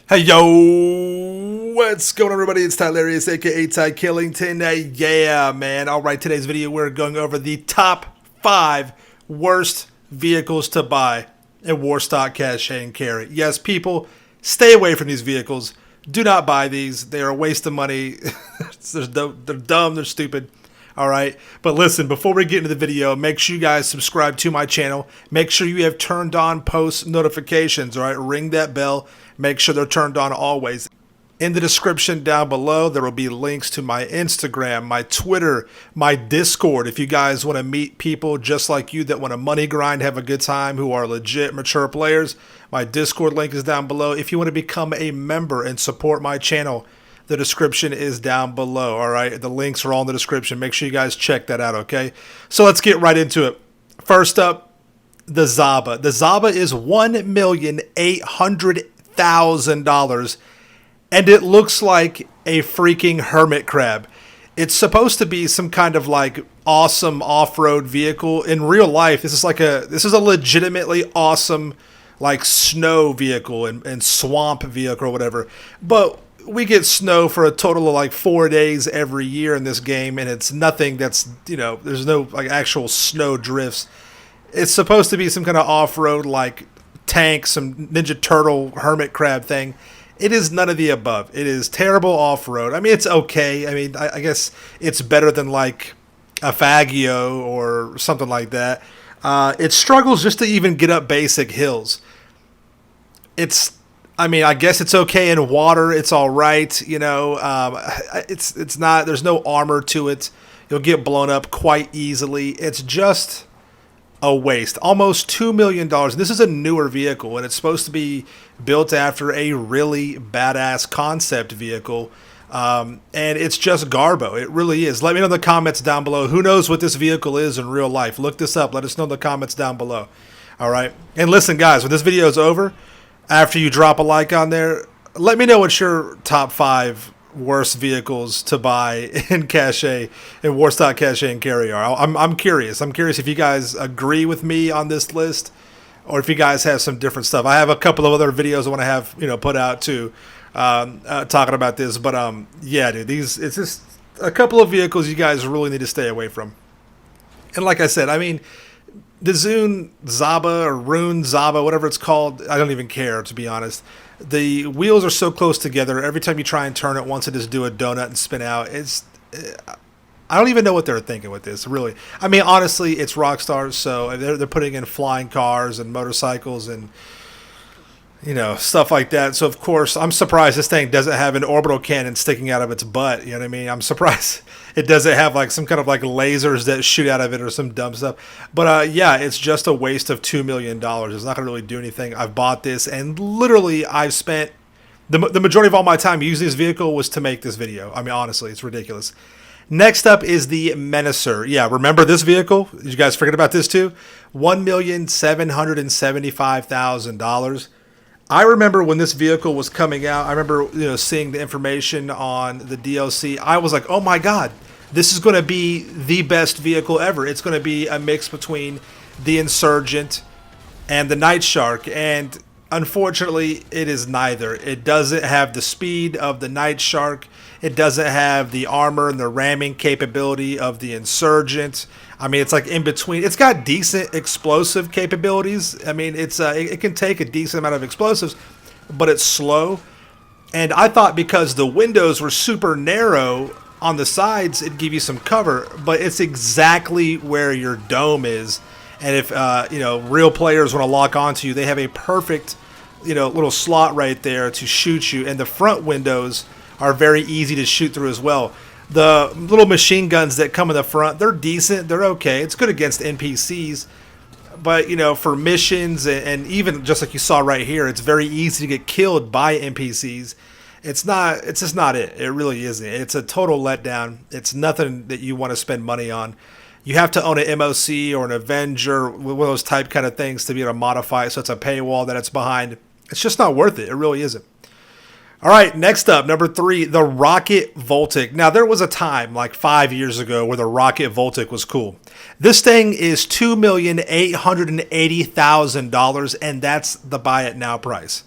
Hey yo, what's going on everybody? It's Tylarious, aka Ty Killington. Yeah, man. Alright, today's video we're going over the top 5 worst vehicles to buy in Warstock Cache and Carry. Yes, people, stay away from these vehicles. Do not buy these. They are a waste of money. They're dumb, they're stupid. Alright, but listen, before we get into the video, make sure you guys subscribe to my channel. Make sure you have turned on post notifications, alright? Ring that bell. Make sure they're turned on always. In the description down below, there will be links to my Instagram, my Twitter, my Discord. If you guys want to meet people just like you that want to money grind, have a good time, who are legit mature players, my Discord link is down below. If you want to become a member and support my channel, the description is down below, all right? The links are all in the description. Make sure you guys check that out, okay? So let's get right into it. First up, the Zaba. The Zaba is $1,800,000, and it looks like a freaking hermit crab. It's supposed to be some kind of like awesome off-road vehicle. In real life, this is a legitimately awesome like snow vehicle and swamp vehicle or whatever. But we get snow for a total of like 4 days every year in this game, and it's nothing that's, there's no like actual snow drifts. It's supposed to be some kind of off-road like tank, some Ninja Turtle hermit crab thing. It is none of the above. It is terrible off-road. I mean, it's okay. I mean, I guess it's better than like a Faggio or something like that. It struggles just to even get up basic hills. I mean, I guess it's okay in water. It's all right. It's not. There's no armor to it. You'll get blown up quite easily. It's just a waste. Almost $2 million. This is a newer vehicle, and it's supposed to be built after a really badass concept vehicle. And it's just garbo. It really is. Let me know in the comments down below. Who knows what this vehicle is in real life? Look this up. Let us know in the comments down below. All right. And listen, guys, when this video is over, after you drop a like on there, let me know what your top 5 worst vehicles to buy in Cache, in Warstock Cache and Carry are. I'm curious. I'm curious if you guys agree with me on this list, or if you guys have some different stuff. I have a couple of other videos I want to have put out too, talking about this. But yeah, dude, it's just a couple of vehicles you guys really need to stay away from. And like I said, I mean, the Zune Zaba or Rune Zaba, whatever it's called, I don't even care, to be honest. The wheels are so close together. Every time you try and turn it, once it just do a donut and spin out. I don't even know what they're thinking with this, really. I mean, honestly, it's Rockstar, so they're putting in flying cars and motorcycles and stuff like that. So, of course, I'm surprised this thing doesn't have an orbital cannon sticking out of its butt. You know what I mean? I'm surprised it doesn't have like some kind of like lasers that shoot out of it or some dumb stuff. But yeah, it's just a waste of $2 million. It's not going to really do anything. I've bought this, and literally I've spent the majority of all my time using this vehicle was to make this video. I mean, honestly, it's ridiculous. Next up is the Menacer. Yeah, remember this vehicle? Did you guys forget about this too? $1,775,000. I remember when this vehicle was coming out, I remember seeing the information on the DLC. I was like, oh my God, this is going to be the best vehicle ever. It's going to be a mix between the Insurgent and the Night Shark. And unfortunately, it is neither. It doesn't have the speed of the Night Shark. It doesn't have the armor and the ramming capability of the Insurgent. I mean, it's like in between. It's got decent explosive capabilities. I mean, it can take a decent amount of explosives, but it's slow. And I thought because the windows were super narrow on the sides, it'd give you some cover, but it's exactly where your dome is. And if real players want to lock onto you, they have a perfect little slot right there to shoot you, and the front windows are very easy to shoot through as well. The little machine guns that come in the front, they're decent. They're okay. It's good against NPCs. But, for missions and even just like you saw right here, it's very easy to get killed by NPCs. It's just not it. It really isn't. It's a total letdown. It's nothing that you want to spend money on. You have to own an MOC or an Avenger, one of those type kind of things to be able to modify it so it's a paywall that it's behind. It's just not worth it. It really isn't. All right, next up, number 3, the Rocket Voltic. Now, there was a time like 5 years ago where the Rocket Voltic was cool. This thing is $2,880,000, and that's the buy it now price.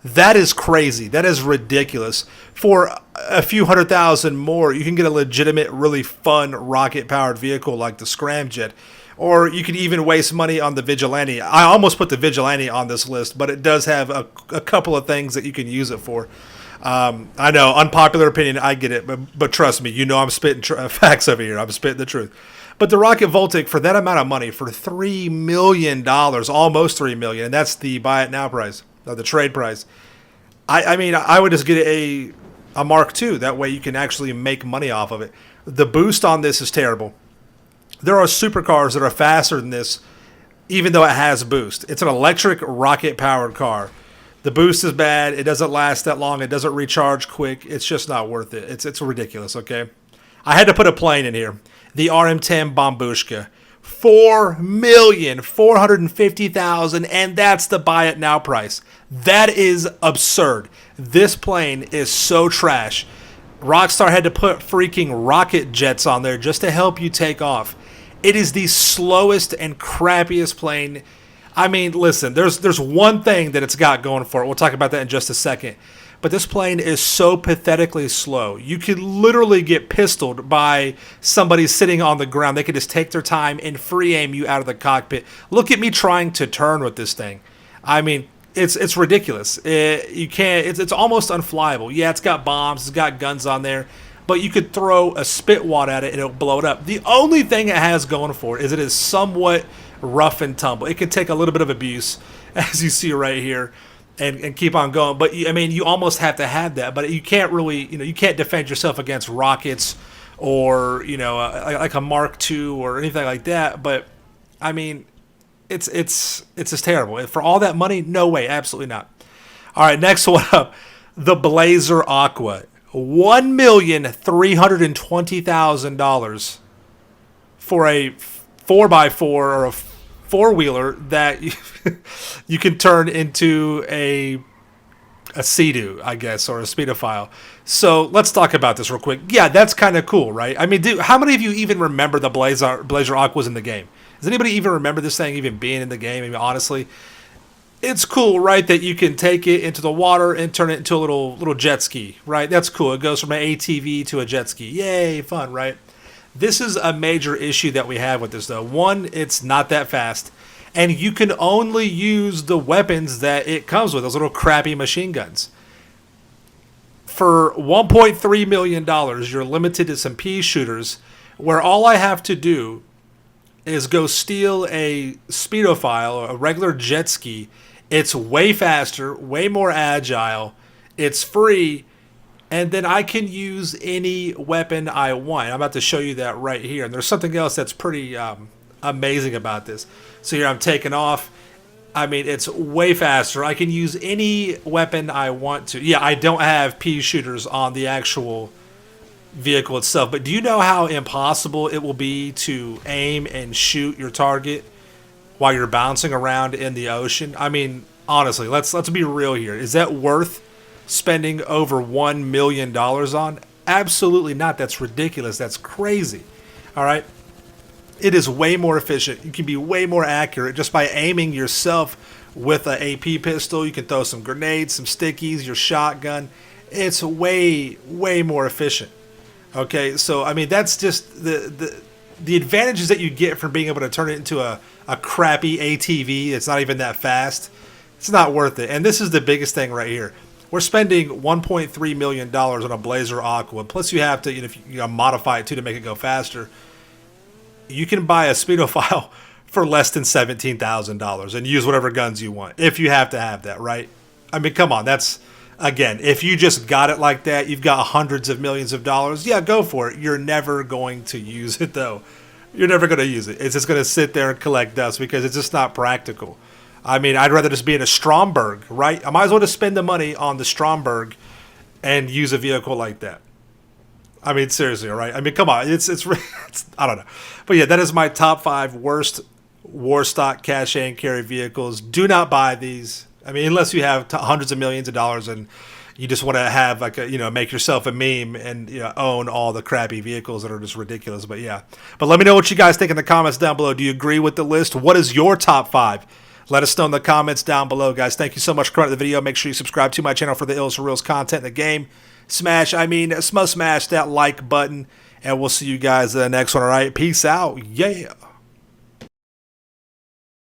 That is crazy. That is ridiculous. For a few 100,000 more, you can get a legitimate, really fun rocket-powered vehicle like the Scramjet. Or you could even waste money on the Vigilante. I almost put the Vigilante on this list, but it does have a couple of things that you can use it for. I know, unpopular opinion, I get it, but trust me, you know I'm spitting facts over here. I'm spitting the truth. But the Rocket Voltic, for that amount of money, for $3 million, almost $3 million, and that's the buy it now price, or the trade price. I mean, I would just get a Mark II. That way you can actually make money off of it. The boost on this is terrible. There are supercars that are faster than this, even though it has boost. It's an electric rocket-powered car. The boost is bad. It doesn't last that long. It doesn't recharge quick. It's just not worth it. It's ridiculous, okay? I had to put a plane in here. The RM10 Bombushka. $4,450,000, and that's the buy it now price. That is absurd. This plane is so trash. Rockstar had to put freaking rocket jets on there just to help you take off. It is the slowest and crappiest plane. I mean, listen, there's one thing that it's got going for it. We'll talk about that in just a second. But this plane is so pathetically slow. You could literally get pistoled by somebody sitting on the ground. They could just take their time and free aim you out of the cockpit. Look at me trying to turn with this thing. I mean, it's ridiculous. You can't. It's almost unflyable. Yeah, it's got bombs. It's got guns on there. But you could throw a spit wad at it and it'll blow it up. The only thing it has going for it is somewhat rough and tumble. It can take a little bit of abuse, as you see right here. And keep on going. But, I mean, you almost have to have that. But you can't really, you can't defend yourself against rockets or, like a Mark II or anything like that. But, I mean, it's just terrible. For all that money, no way. Absolutely not. All right, next one up. The Blazer Aqua. $1,320,000 for a 4x4 or a four-wheeler that you can turn into a Sea-Doo, I guess, or a Speedophile. So let's talk about this real quick. Yeah, that's kind of cool, right? I mean, how many of you even remember the Blazer Aquas in the game? Does anybody even remember this thing even being in the game? I mean, honestly, it's cool, right, that you can take it into the water and turn it into a little jet ski, right? That's cool. It goes from an ATV to a jet ski. Yay, fun, right? This is a major issue that we have with this, though. One, it's not that fast, and you can only use the weapons that it comes with, those little crappy machine guns. For $1.3 million, you're limited to some pea shooters, where all I have to do is go steal a Speedophile, a regular jet ski. It's way faster, way more agile, it's free, and then I can use any weapon I want. I'm about to show you that right here. And there's something else that's pretty amazing about this. So here I'm taking off. I mean, it's way faster. I can use any weapon I want to. Yeah, I don't have pea shooters on the actual vehicle itself. But do you know how impossible it will be to aim and shoot your target while you're bouncing around in the ocean? I mean, honestly, let's be real here. Is that worth spending over $1 million on? Absolutely not. That's ridiculous. That's crazy. All right. It is way more efficient. You can be way more accurate just by aiming yourself with an AP pistol. You can throw some grenades, some stickies, your shotgun. It's way more efficient. Okay. So, I mean, that's just the advantages that you get from being able to turn it into a crappy ATV. It's not even that fast. It's not worth it. And this is the biggest thing right here. We're spending $1.3 million on a Blazer Aqua. Plus, you have to, if you modify it too to make it go faster. You can buy a Speedophile for less than $17,000 and use whatever guns you want if you have to have that, right? I mean, come on. That's, again, if you just got it like that, you've got hundreds of millions of dollars. Yeah, go for it. You're never going to use it, though. You're never going to use it. It's just going to sit there and collect dust because it's just not practical. I mean, I'd rather just be in a Stromberg, right? I might as well just spend the money on the Stromberg and use a vehicle like that. I mean, seriously, all right? I mean, come on. It's I don't know. But yeah, that is my top 5 worst Warstock cash and carry vehicles. Do not buy these. I mean, unless you have hundreds of millions of dollars and you just want to have like make yourself a meme and own all the crappy vehicles that are just ridiculous. But yeah. But let me know what you guys think in the comments down below. Do you agree with the list? What is your top 5 Let us know in the comments down below, guys. Thank you so much for coming to the video. Make sure you subscribe to my channel for the Ills for Reals content in the game. Smash that like button, and we'll see you guys in the next one, all right? Peace out. Yeah.